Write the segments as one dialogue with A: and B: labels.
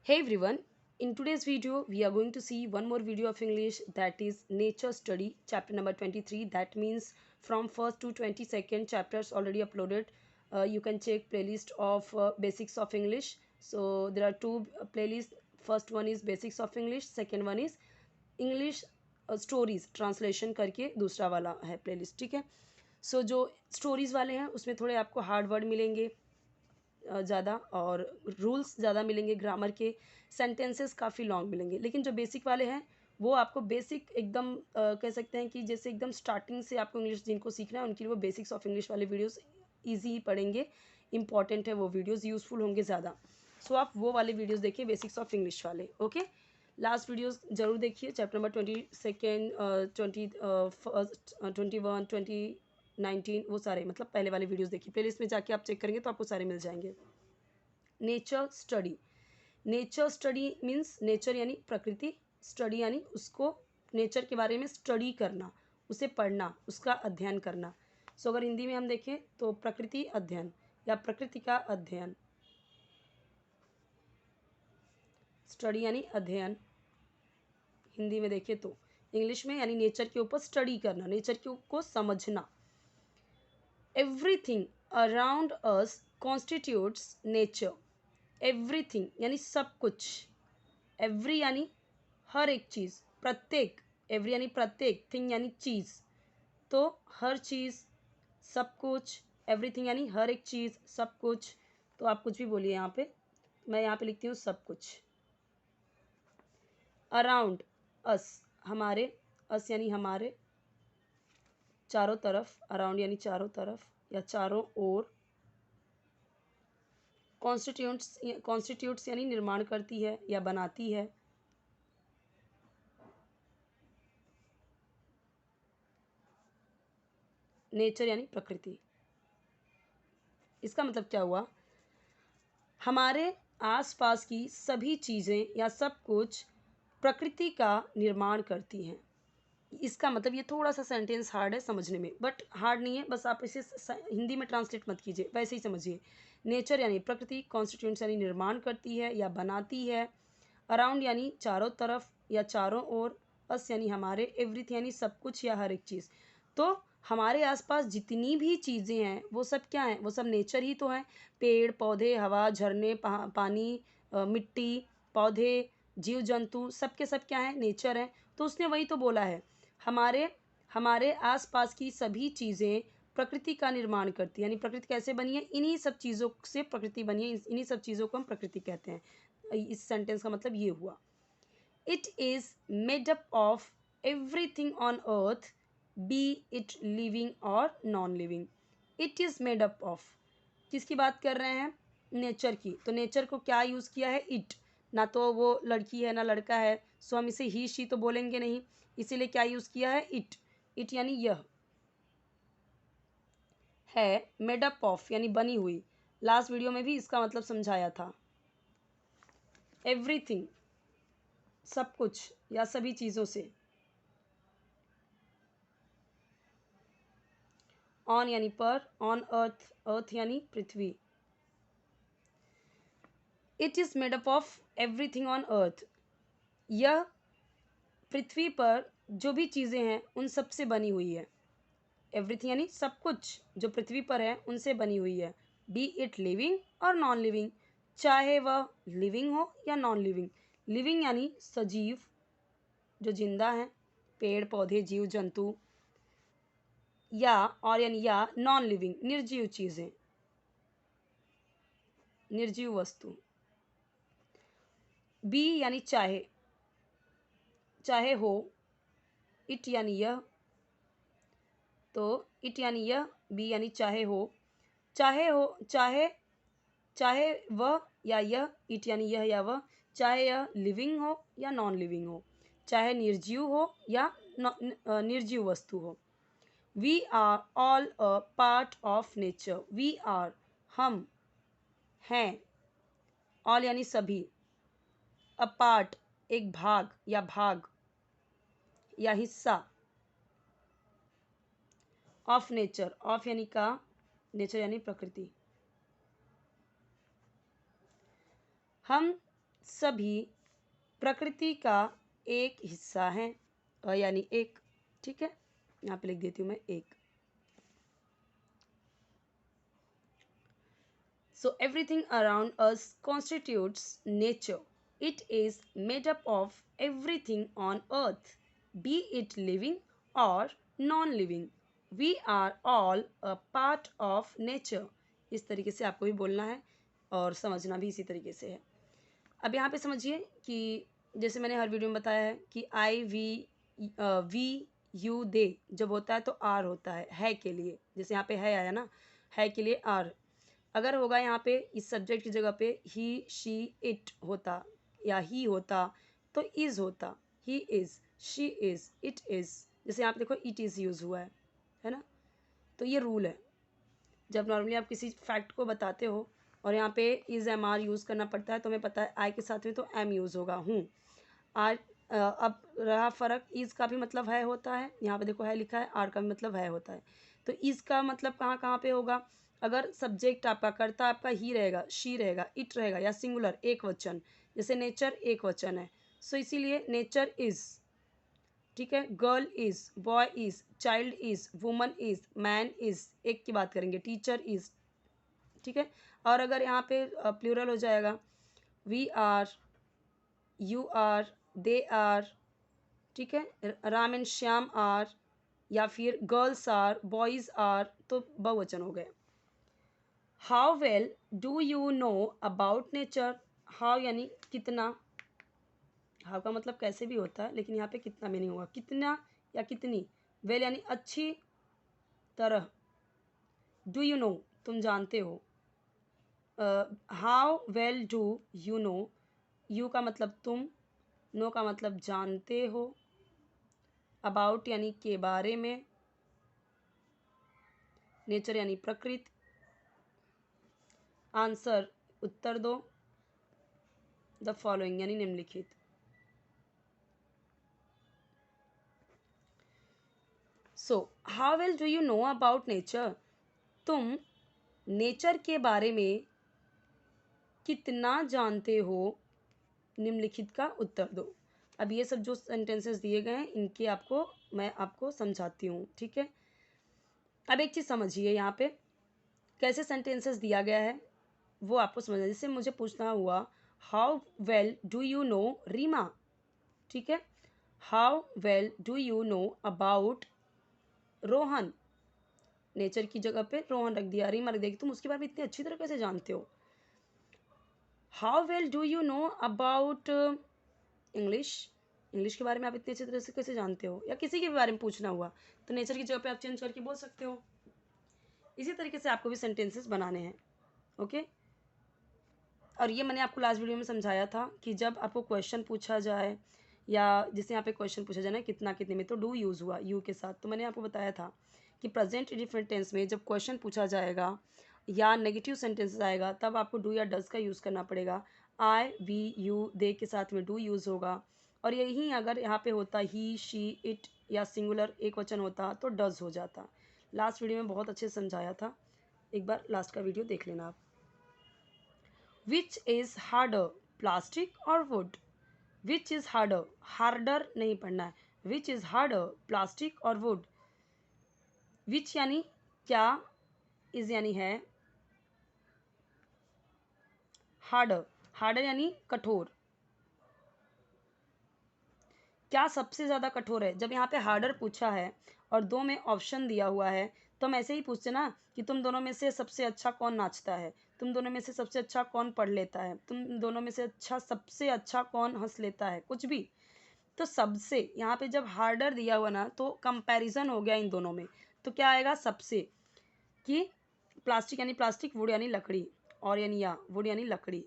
A: Hey everyone, in today's video we are going to see one more video of English, that is nature study chapter number 23. That means from first to 22nd chapters already uploaded. You can check playlist of basics of English. So there are two playlists. First one is basics of English, second one is English stories translation करके दूसरा वाला है playlist. ठीक है. सो जो stories वाले हैं उसमें थोड़े आपको हार्ड वर्ड मिलेंगे ज़्यादा, और रूल्स ज़्यादा मिलेंगे, ग्रामर के सेंटेंसेस काफ़ी लॉन्ग मिलेंगे. लेकिन जो बेसिक वाले हैं वो आपको बेसिक एकदम कह सकते हैं कि जैसे एकदम स्टार्टिंग से आपको इंग्लिश जिनको सीखना है उनके लिए वो बेसिक्स ऑफ इंग्लिश वाले वीडियोस ईजी ही पढ़ेंगे. इंपॉर्टेंट है वो वीडियोस, यूज़फुल होंगे ज़्यादा. सो आप वो वाले वीडियोस देखिए, बेसिक्स ऑफ इंग्लिश वाले. ओके. लास्ट वीडियोस ज़रूर देखिए, चैप्टर नंबर 22 फर्स्ट 21 19 वो सारे, मतलब पहले वाले वीडियोस देखिए. प्लेलिस्ट में जाके आप चेक करेंगे तो आपको सारे मिल जाएंगे. Nature study. Nature study means nature यानी प्रकृति, स्टडी यानी उसको, नेचर के बारे में स्टडी करना, उसे पढ़ना, उसका अध्ययन करना. सो अगर हिंदी में हम देखें तो प्रकृति अध्ययन या प्रकृति का अध्ययन. स्टडी यानी अध्ययन हिंदी में देखें तो, इंग्लिश में यानी नेचर के ऊपर स्टडी करना, नेचर को समझना. Everything around us constitutes nature. Everything यानी सब कुछ, एवरी यानी हर एक चीज़, प्रत्येक, एवरी यानी प्रत्येक, थिंग यानी चीज़, तो हर चीज़, सब कुछ, एवरीथिंग यानी हर एक चीज़, सब कुछ. तो आप कुछ भी बोलिए यहाँ पे, मैं यहाँ पे लिखती हूँ सब कुछ. अराउंड अस हमारे, अस यानी हमारे, चारों तरफ, अराउंड यानी चारों तरफ या चारों ओर. कॉन्स्टिट्यूट्स यानी निर्माण करती है या बनाती है. नेचर यानी प्रकृति. इसका मतलब क्या हुआ, हमारे आसपास की सभी चीज़ें या सब कुछ प्रकृति का निर्माण करती हैं. इसका मतलब, ये थोड़ा सा सेंटेंस हार्ड है समझने में, बट हार्ड नहीं है, बस आप इसे हिंदी में ट्रांसलेट मत कीजिए, वैसे ही समझिए. नेचर यानी प्रकृति, कॉन्स्टिट्यूंट्स यानी निर्माण करती है या बनाती है, अराउंड यानी चारों तरफ या चारों ओर, अस यानी हमारे, एवरीथिंग यानी सब कुछ या हर एक चीज़. तो हमारे आसपास जितनी भी चीज़ें हैं वो सब क्या हैं, वो सब नेचर ही तो हैं. पेड़ पौधे, हवा, झरने, पानी, मिट्टी, पौधे, जीव जंतु, सब के सब क्या हैं, नेचर हैं. तो उसने वही तो बोला है, हमारे हमारे आसपास की सभी चीज़ें प्रकृति का निर्माण करती है. यानी प्रकृति कैसे बनी है, इन्हीं सब चीज़ों से प्रकृति बनी है, इन्हीं सब चीज़ों को हम प्रकृति कहते हैं. इस सेंटेंस का मतलब ये हुआ. It is made up of everything on earth, be it living or non living. It is made up of, किसकी बात कर रहे हैं, नेचर की. तो नेचर को क्या यूज़ किया है, इट. ना तो वो लड़की है ना लड़का है, सो हम इसे ही शी तो बोलेंगे नहीं, इसीलिए क्या यूज़ किया है, इट. इट यानी यह है, मेड अप ऑफ यानी बनी हुई. लास्ट वीडियो में भी इसका मतलब समझाया था. एवरीथिंग सब कुछ या सभी चीज़ों से. ऑन यानी पर, ऑन अर्थ, अर्थ यानी पृथ्वी. It is made up of everything on earth. यह पृथ्वी पर जो भी चीज़ें हैं उन सब से बनी हुई है. एवरीथिंग यानी सब कुछ जो पृथ्वी पर है उनसे बनी हुई है. B it living or non living, चाहे वह लिविंग हो या नॉन लिविंग. लिविंग यानी सजीव, जो जिंदा हैं, पेड़ पौधे, जीव जंतु, या और यानी या नॉन लिविंग, निर्जीव चीज़ें, निर्जीव वस्तु. बी यानी चाहे, चाहे हो. इट यानी यह, तो इट यानी यह, बी यानी चाहे हो. चाहे हो, चाहे, चाहे वह या यह, इट यानी यह या वह. चाहे यह लिविंग हो या नॉन लिविंग हो, चाहे निर्जीव हो या निर्जीव वस्तु हो. We are all a part of nature. We are हम हैं, ऑल यानी सभी, अ पार्ट एक भाग या भाग या हिस्सा, ऑफ नेचर, ऑफ यानी का, नेचर यानी प्रकृति. हम सभी प्रकृति का एक हिस्सा है, यानी एक। ठीक है, यहाँ पे लिख देती हूँ मैं एक। So everything around us constitutes nature. It is made up of everything on earth, be it living or non-living. We are all a part of nature. इस तरीके से आपको भी बोलना है और समझना भी इसी तरीके से है। अब यहाँ पे समझिए कि जैसे मैंने हर वीडियो में बताया है कि आई वी यू दे जब होता है तो आर होता है के लिए। जैसे यहाँ पे है आया ना, है के लिए आर। अगर होगा यहाँ पे इस सब्जेक्ट की जगह पे ही शी इट होता या ही होता तो इज़ होता, he is, she is, it is. जैसे यहाँ पे देखो इट इज़ यूज़ हुआ है ना। तो ये रूल है, जब नॉर्मली आप किसी फैक्ट को बताते हो और यहाँ पे इज़ एम आर यूज़ करना पड़ता है तो हमें पता है आई के साथ में तो एम यूज़ होगा, हूँ। आर अब रहा फ़र्क, इज़ का भी मतलब है होता है, यहाँ पे देखो है लिखा है, आर का भी मतलब है होता है। तो इज़ का मतलब कहाँ कहाँ पे होगा? अगर सब्जेक्ट आपका, कर्ता आपका ही रहेगा, शी रहेगा, इट रहेगा या सिंगुलर एक वचन, जैसे नेचर एक वचन है, सो इसीलिए नेचर इज़। ठीक है, girl is, boy is, child is, woman is, man is, एक की बात करेंगे, टीचर इज़। ठीक है, और अगर यहाँ पे प्लूरल हो जाएगा, we are, you are, they are. ठीक है, राम एंड श्याम आर, या फिर गर्ल्स आर, बॉयज़ आर, तो बहुवचन हो गए। How well do you know about nature. How यानी कितना, हाउ का मतलब कैसे भी होता है, लेकिन यहाँ पे कितना मीनिंग होगा, कितना या कितनी। वेल यानी अच्छी तरह, डू यू नो तुम जानते हो, how well do you no, you का मतलब तुम, नो का मतलब जानते हो, अबाउट यानी के बारे में, नेचर यानी प्रकृति, आंसर उत्तर दो, द फॉलोइंग यानी निम्नलिखित। So how well do you know about nature, तुम नेचर के बारे में कितना जानते हो, निम्नलिखित का उत्तर दो। अब ये सब जो सेंटेंसेस दिए गए हैं इनके मैं आपको समझाती हूँ। ठीक है, अब एक चीज़ समझिए, यहाँ पे कैसे सेंटेंसेस दिया गया है वो आपको समझना। जैसे मुझे पूछना हुआ how well do you know Reema. ठीक है, how well do you know about Rohan, nature की जगह पे रोहन रख दिया, रीमा रख दिया, तुम उसके बारे में इतनी अच्छी तरह कैसे जानते हो। How well do you know about English, English के बारे में आप इतनी अच्छी तरह से कैसे जानते हो, या किसी के बारे में पूछना हुआ तो नेचर की जगह पे आप चेंज करके बोल सकते हो। इसी तरीके से आपको भी सेंटेंसेस बनाने हैं। ओके, और ये मैंने आपको लास्ट वीडियो में समझाया था कि जब आपको क्वेश्चन पूछा जाए, या जैसे यहाँ पे क्वेश्चन पूछा जाए ना कितना कितने में, तो डू यूज़ हुआ यू के साथ, तो मैंने आपको बताया था कि प्रेजेंट इंडेफिनिट टेंस में जब क्वेश्चन पूछा जाएगा या नेगेटिव सेंटेंस आएगा तब आपको डू या डज का यूज़ करना पड़ेगा। आई वी यू दे के साथ में डू यूज़ होगा, और यही अगर यहाँ पे होता ही शी इट या सिंगुलर एक वचन होता तो डज हो जाता। लास्ट वीडियो में बहुत अच्छे से समझाया था, एक बार लास्ट का वीडियो देख लेना आप। विच इज़ हार्डर, प्लास्टिक और would. Which is harder, harder नहीं पढ़ना है, विच इज़ हार्डर, प्लास्टिक और वुड। विच यानी क्या, इज यानी है, हार्डर, हार्डर यानी कठोर। क्या सबसे ज़्यादा कठोर है, जब यहाँ पे हार्डर पूछा है और दो में ऑप्शन दिया हुआ है तो हम ऐसे ही पूछते ना कि तुम दोनों में से सबसे अच्छा कौन नाचता है, तुम दोनों में से सबसे अच्छा कौन पढ़ लेता है, तुम दोनों में से सबसे अच्छा कौन हंस लेता है, कुछ भी। तो सबसे यहाँ पे जब हार्डर दिया हुआ ना तो कंपैरिजन हो गया इन दोनों में, तो क्या आएगा सबसे, कि प्लास्टिक यानी प्लास्टिक, वुड यानी लकड़ी, और यानी या वुड यानी लकड़ी।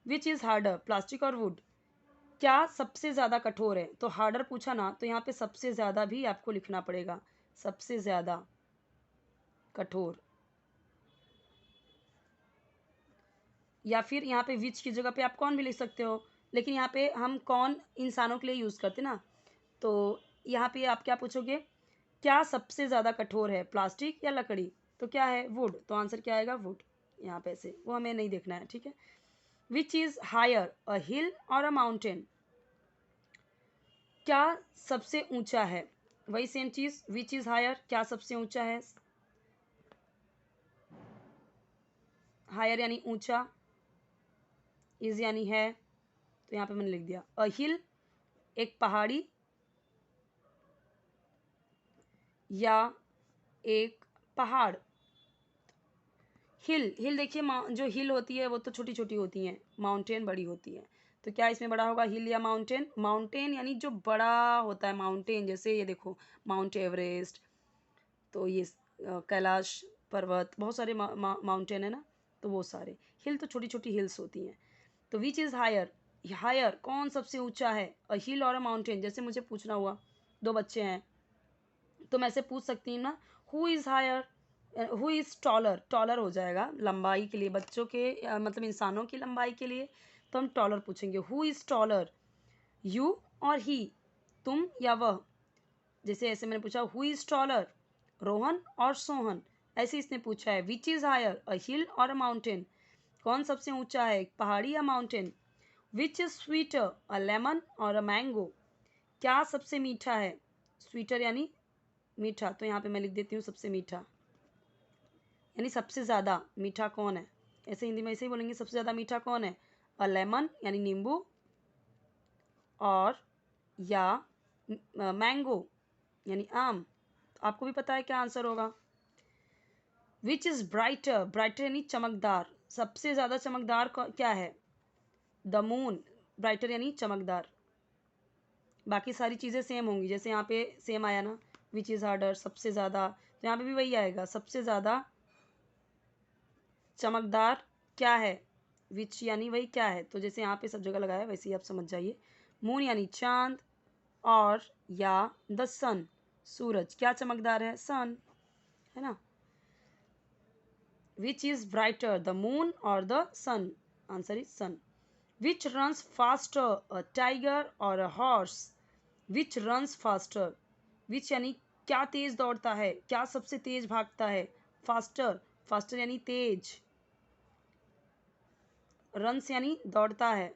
A: विच इज़ हार्डर, प्लास्टिक और वुड, क्या सबसे ज़्यादा कठोर है, तो हार्डर पूछा ना तो यहाँ पे सबसे ज़्यादा भी आपको लिखना पड़ेगा, सबसे ज़्यादा कठोर। या फिर यहाँ पे विच की जगह पे आप कौन भी लिख सकते हो, लेकिन यहाँ पे हम कौन इंसानों के लिए यूज़ करते ना, तो यहाँ पे आप क्या पूछोगे, क्या सबसे ज़्यादा कठोर है, प्लास्टिक या लकड़ी, तो क्या है वुड, तो आंसर क्या आएगा वुड। यहाँ पे से वो हमें नहीं देखना है। ठीक है, विच इज हायर, अ हिल और अ माउंटेन? क्या सबसे ऊंचा है? वही सेम चीज, विच इज हायर, क्या सबसे ऊंचा है? हायर यानी ऊंचा, इज यानी है, तो यहाँ पे मैंने लिख दिया। अ हिल एक पहाड़ी, या एक पहाड़। हिल, हिल देखिए, जो हिल होती है वो तो छोटी छोटी होती हैं, माउंटेन बड़ी होती है। तो क्या इसमें बड़ा होगा, हिल या माउंटेन? माउंटेन यानी जो बड़ा होता है माउंटेन, जैसे ये देखो माउंट एवरेस्ट, तो ये कैलाश पर्वत, बहुत सारे माउंटेन है ना, तो वो सारे। हिल तो छोटी छोटी हिल्स होती हैं। तो विच इज़ हायर, हायर कौन सबसे ऊंचा है, अ हिल और अ माउंटेन? जैसे मुझे पूछना हुआ, दो बच्चे हैं तो मैं ऐसे पूछ सकती हूँ ना, who is higher, who is taller, taller हो जाएगा लंबाई के लिए, बच्चों के मतलब इंसानों की लंबाई के लिए तो हम टॉलर पूछेंगे। हु इज़ टॉलर, यू और ही, तुम या वह? जैसे ऐसे मैंने पूछा हु इज़ टॉलर, रोहन और सोहन, ऐसे इसने पूछा है। विच इज़ हायर, अ हिल और अ माउंटेन? कौन सबसे ऊंचा है, पहाड़ी या mountain? Which is sweeter, a lemon और अ मैंगो? क्या सबसे मीठा है? स्वीटर यानी मीठा, तो यहाँ पे मैं लिख देती हूँ सबसे मीठा, यानी सबसे ज़्यादा मीठा कौन है? ऐसे हिंदी में ऐसे ही बोलेंगे, सबसे ज़्यादा मीठा कौन है? अ लेमन यानी नींबू, और या मैंगो यानी आम। आपको भी पता है क्या आंसर होगा। विच इज़ ब्राइटर, ब्राइटर यानी चमकदार, सबसे ज़्यादा चमकदार क्या है? द मून, ब्राइटर यानी चमकदार। बाकी सारी चीज़ें सेम होंगी, जैसे यहाँ पे सेम आया ना, विच इज़ हार्डर, सबसे ज़्यादा, तो यहाँ पे भी वही आएगा, सबसे ज़्यादा चमकदार क्या है, विच यानी वही क्या है। तो जैसे यहाँ पे सब जगह लगाया वैसे ही आप समझ जाइए। मून यानी चांद, और या द सन, सूरज, क्या चमकदार है, सन, है ना। Which is brighter, the moon or the sun? Answer is sun. Which runs faster, a tiger or a horse? Which runs faster, which यानी क्या तेज दौड़ता है, क्या सबसे तेज भागता है? फास्टर, फास्टर यानी तेज, रन्स यानी दौड़ता है।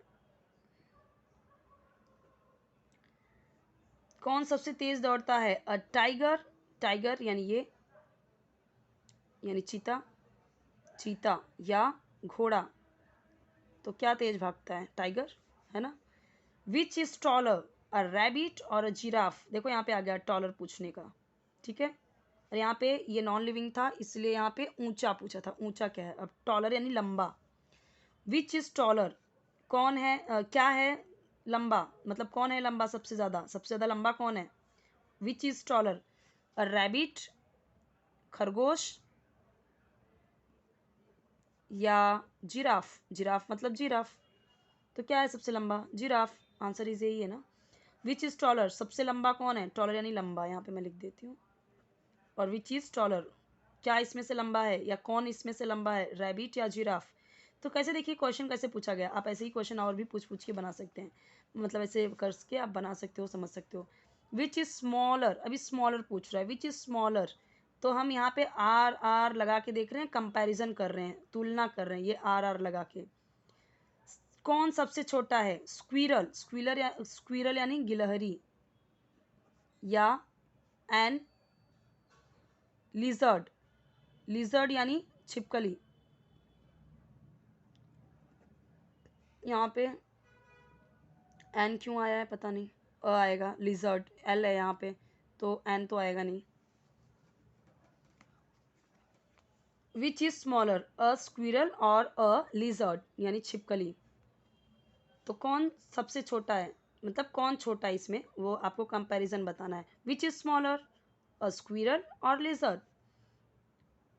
A: कौन सबसे तेज दौड़ता है? अ टाइगर, टाइगर यानी ये, यानी चीता, चीता या घोड़ा, तो क्या तेज भागता है, टाइगर, है ना। Which is taller, a rabbit और अ जिराफ? देखो यहाँ पे आ गया टॉलर पूछने का, ठीक है। और यहाँ पे ये नॉन लिविंग था, इसलिए यहाँ पे ऊंचा पूछा था, ऊंचा क्या है, अब टॉलर यानी लंबा। विच इज टॉलर, कौन है क्या है लंबा, मतलब कौन है लंबा सबसे ज़्यादा, सबसे ज़्यादा लंबा कौन है? Which is taller, a rabbit, खरगोश, या जिराफ, जिराफ मतलब जिराफ, तो क्या है सबसे लंबा, जिराफ, आंसर इज यही है ना। विच इज टॉलर, सबसे लंबा कौन है, टॉलर यानी लंबा, यहाँ पे मैं लिख देती हूँ। और विच इज टॉलर, क्या इसमें से लंबा है, या कौन इसमें से लंबा है, रैबिट या जिराफ? तो कैसे देखिए क्वेश्चन कैसे पूछा गया, आप ऐसे ही क्वेश्चन और भी पूछ पूछ के बना सकते हैं, मतलब ऐसे करके आप बना सकते हो, समझ सकते हो। विच इज स्मॉलर, अभी स्मॉलर पूछ रहा है, विच इज स्मॉलर, तो हम यहाँ पे आर आर लगा के देख रहे हैं, कंपैरिजन कर रहे हैं, तुलना कर रहे हैं, ये आर आर लगा के। कौन सबसे छोटा है, स्क्वीरल, स्क्वीलर या स्क्वीरल यानी गिलहरी, या एन लिजर्ड, लिजर्ड यानी छिपकली। यहाँ पे एन क्यों आया है पता नहीं, अ आएगा, लिजर्ड एल है यहाँ पे, तो एन तो आएगा नहीं। Which is smaller, a squirrel और अ लिजर्ड यानी छिपकली? तो कौन सबसे छोटा है, मतलब कौन छोटा है इसमें, वो आपको कंपैरिजन बताना है। Which is smaller, a squirrel और लिजर्ड?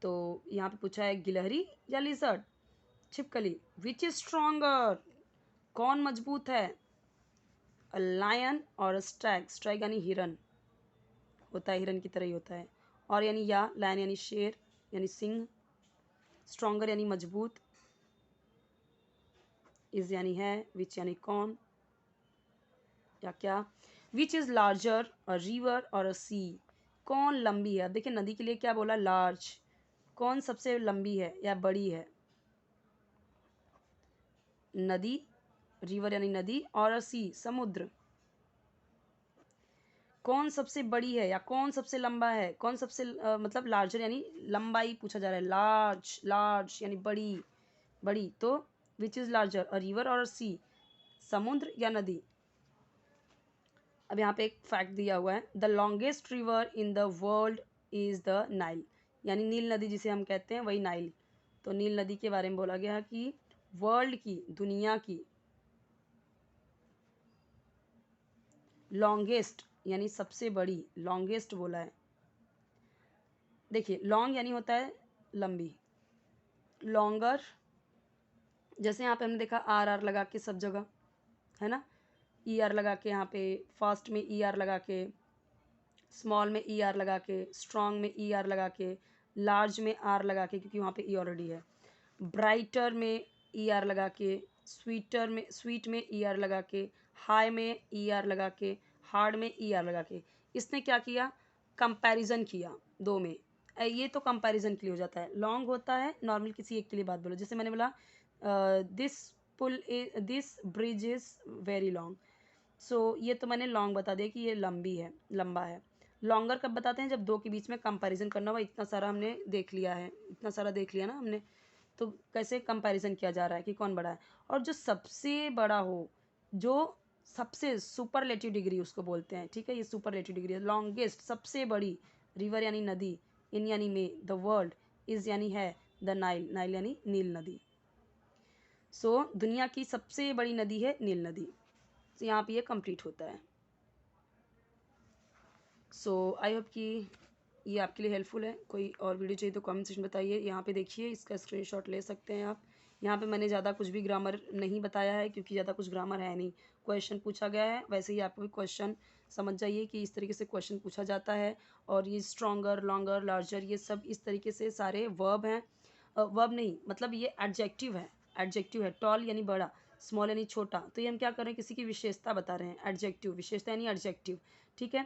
A: तो यहाँ पे पूछा है गिलहरी या लिजर्ड, छिपकली। विच इज स्ट्रॉन्गर, कौन मजबूत है, अ लायन और स्टैग, स्टैग यानी हिरन, होता है हिरन की तरह ही होता है, और यानी या लायन यानी शेर यानी सिंह, स्ट्रॉन्गर यानी मजबूत, इज यानी है, विच यानी कौन या क्या। Which is larger, a river और अ सी? कौन लंबी है, अब देखिए नदी के लिए क्या बोला, लार्ज, कौन सबसे लंबी है या बड़ी है, नदी, रिवर यानी नदी, और सी समुद्र। कौन सबसे बड़ी है या कौन सबसे लंबा है, कौन सबसे मतलब लार्जर यानी लंबाई पूछा जा रहा है, लार्ज, लार्ज यानी बड़ी, बड़ी, तो which is larger, a river और सी, समुद्र या नदी। अब यहाँ पे एक फैक्ट दिया हुआ है, the longest river in the world is the Nile, यानी नील नदी जिसे हम कहते हैं वही नाइल। तो नील नदी के बारे में बोला गया कि वर्ल्ड की, दुनिया की लॉन्गेस्ट यानी सबसे बड़ी, लॉन्गेस्ट बोला है। देखिए लॉन्ग यानी होता है लंबी, लॉन्गर, जैसे यहाँ पे हमने देखा आर आर लगा के सब जगह, है ना, ई आर लगा के, यहाँ पे फास्ट में ई आर लगा के, स्मॉल में ई आर लगा के, स्ट्रॉन्ग में ई आर लगा के, लार्ज में आर लगा के क्योंकि वहाँ पे ई ऑलरेडी है, ब्राइटर में ई आर लगा के, स्वीटर में, स्वीट में ई आर लगा के, हाई में ई आर लगा के, हार्ड में ई आर लगा के। इसने क्या किया, कंपैरिजन किया दो में। ये तो कंपैरिजन के लिए हो जाता है, लॉन्ग होता है नॉर्मल किसी एक के लिए बात बोलो, जैसे मैंने बोला दिस पुल, this bridge is very long, so ये तो मैंने लॉन्ग बता दिया कि ये लंबी है, लंबा है। लॉन्गर कब बताते हैं, जब दो के बीच में कंपैरिजन करना हुआ, इतना सारा हमने देख लिया है, इतना सारा देख लिया ना हमने, तो कैसे कंपैरिजन किया जा रहा है कि कौन बड़ा है। और जो सबसे बड़ा हो, जो सबसे सुपरलेटिव डिग्री उसको बोलते हैं, ठीक है, ये सुपरलेटिव डिग्री है। लॉन्गेस्ट सबसे बड़ी, रिवर यानी नदी, इन यानी में, द वर्ल्ड, इज यानी है, द नाइल, नाइल यानी नील नदी। सो दुनिया की सबसे बड़ी नदी है नील नदी। तो यहाँ पे ये कंप्लीट होता है। सो आई होप कि ये आपके लिए हेल्पफुल है। कोई और वीडियो चाहिए तो कमेंट सेक्शन बताइए। यहाँ पे देखिए, इसका स्क्रीनशॉट ले सकते हैं आप। यहाँ पे मैंने ज़्यादा कुछ भी ग्रामर नहीं बताया है क्योंकि ज़्यादा कुछ ग्रामर है नहीं, क्वेश्चन पूछा गया है, वैसे ही आपको भी क्वेश्चन समझ जाइए कि इस तरीके से क्वेश्चन पूछा जाता है। और ये स्ट्रॉन्गर, लॉन्गर, लार्जर, ये सब इस तरीके से सारे वर्ब हैं, वर्ब नहीं मतलब ये एडजेक्टिव है, एडजेक्टिव है। टॉल यानी बड़ा, स्मॉल यानी छोटा, तो ये हम क्या कर रहे हैं, किसी की विशेषता बता रहे हैं, एडजेक्टिव, विशेषता यानी एडजेक्टिव, ठीक है।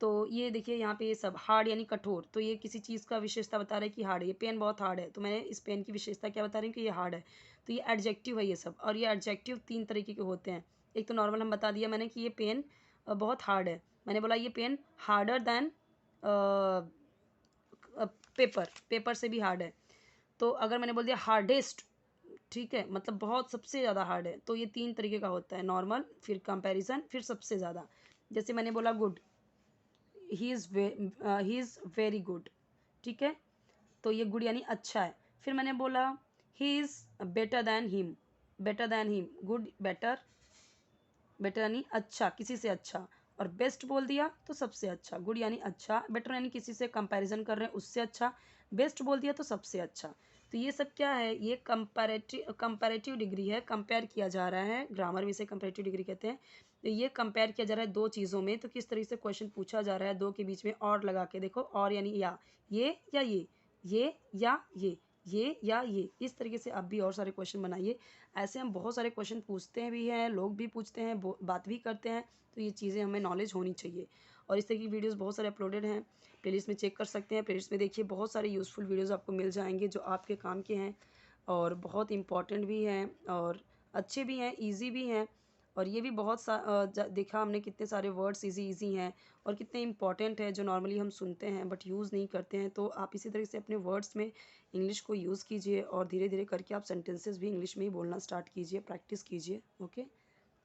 A: तो ये देखिए यहाँ पे ये सब, हार्ड यानी कठोर, तो ये किसी चीज़ का विशेषता बता रहा है कि हार्ड है, ये पेन बहुत हार्ड है, तो मैंने इस पेन की विशेषता क्या बता रही हूँ कि ये हार्ड है, तो ये एडजेक्टिव है ये सब। और ये एडजेक्टिव तीन तरीके के होते हैं, एक तो नॉर्मल हम बता दिया मैंने कि ये पेन बहुत हार्ड है, मैंने बोला ये pen harder than paper, paper से भी हार्ड है। तो अगर मैंने बोल दिया हार्डेस्ट, ठीक है, मतलब बहुत सबसे ज़्यादा हार्ड है, तो ये तीन तरीके का होता है, नॉर्मल, फिर कंपैरिजन, फिर सबसे ज़्यादा। जैसे मैंने बोला good, he is very good, ठीक है, तो ये गुड यानी अच्छा है। फिर मैंने बोला he is better than him, better than him, good better, better यानी अच्छा, किसी से अच्छा, और बेस्ट बोल दिया तो सबसे अच्छा। गुड यानी अच्छा, बेटर यानी किसी से कंपैरिजन कर रहे हैं उससे अच्छा, बेस्ट बोल दिया तो सबसे अच्छा। तो ये सब क्या है, ये कंपैरेटिव डिग्री है, कंपेयर किया जा रहा है, ग्रामर में इसे कंपैरेटिव डिग्री कहते हैं। तो ये कंपेयर किया जा रहा है दो चीज़ों में, तो किस तरीके से क्वेश्चन पूछा जा रहा है, दो के बीच में और लगा के देखो, और यानी या, ये या ये या ये या ये, इस तरीके से आप भी और सारे क्वेश्चन बनाइए। ऐसे हम बहुत सारे क्वेश्चन पूछते हैं भी हैं, लोग भी पूछते हैं, बात भी करते हैं, तो ये चीज़ें हमें नॉलेज होनी चाहिए। और इस तरह की वीडियोस बहुत सारे अपलोडेड हैं, प्लेलिस्ट में चेक कर सकते हैं, प्लेलिस्ट में देखिए बहुत सारे यूज़फुल वीडियोस आपको मिल जाएंगे जो आपके काम के हैं और बहुत इंपॉर्टेंट भी हैं और अच्छे भी हैं, ईजी भी हैं। और ये भी बहुत देखा हमने कितने सारे वर्ड्स ईजी हैं और कितने इंपॉर्टेंट है जो नॉर्मली हम सुनते हैं बट यूज़ नहीं करते हैं। तो आप इसी तरह से अपने वर्ड्स में इंग्लिश को यूज़ कीजिए और धीरे धीरे करके आप सेंटेंसेस भी इंग्लिश में ही बोलना स्टार्ट कीजिए, प्रैक्टिस कीजिए। ओके।